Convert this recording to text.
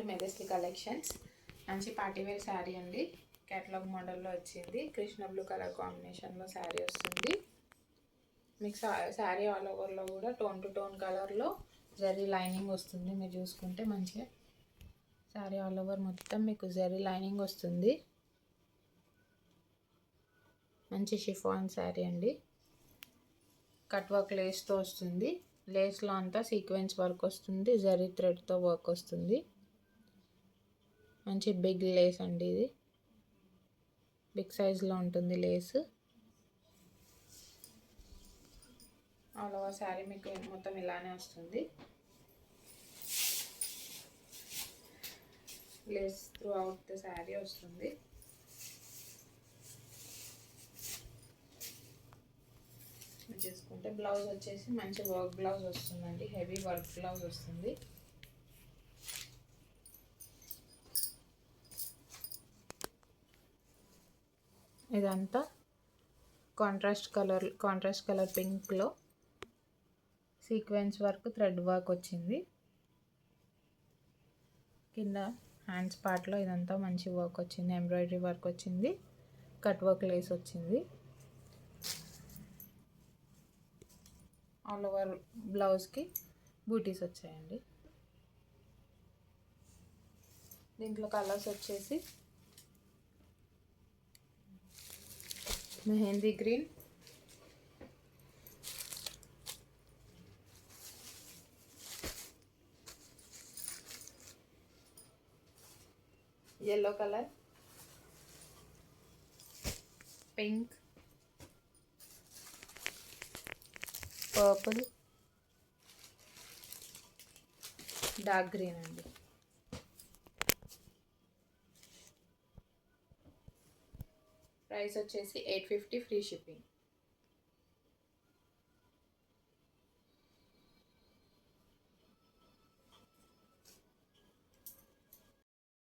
To Majestic collections. మంచి party wear sari అండి. Catalogue మోడల్లో వచ్చింది. కృష్ణ బ్లూ కలర్ కాంబినేషన్లో శారీ వస్తుంది. మీకు శారీ ఆల్ ఓవర్లో కూడా టోన్ టు టోన్ కలర్లో జరీ లైనింగ్ వస్తుంది. మీరు చూసుకుంటే మంచిగా శారీ ఆల్ ఓవర్ మొత్తం మీకు జరీ లైనింగ్ వస్తుంది. మంచి షిఫాన్ శారీ అండి. కట్ వర్క్ లేస్తో వస్తుంది. లేస్లో అంతా సీక్వెన్స్ వర్క్ వస్తుంది. జరీ థ్రెడ్తో వర్క్ వస్తుంది. మంచి బిగ్ లేస్ అండి. ఇది బిగ్ సైజ్లో ఉంటుంది లేస్. ఆల్ ఓవర్ శారీ మీకు మొత్తం ఇలానే వస్తుంది. Lace throughout the sari వస్తుంది. చేసుకుంటే బ్లౌజ్ వచ్చేసి మంచి వర్క్ బ్లౌజ్ వస్తుందండి. హెవీ వర్క్ బ్లౌజ్ వస్తుంది. ఇదంతా కాంట్రాస్ట్ కలర్ పింక్లో సీక్వెన్స్ వర్క్ థ్రెడ్ వర్క్ వచ్చింది. కింద హ్యాండ్స్ పార్ట్లో ఇదంతా మంచి వర్క్ వచ్చింది. ఎంబ్రాయిడరీ వర్క్ వచ్చింది. కట్ వర్క్ లేస్ వచ్చింది. ఆల్ ఓవర్ బ్లౌజ్కి బూటీస్ వచ్చాయండి. దీంట్లో కలర్స్ వచ్చేసి mehndi green, yellow colour, pink, purple, dark green అండి. ప్రైస్ వచ్చేసి 850 ఫ్రీ షిప్పింగ్.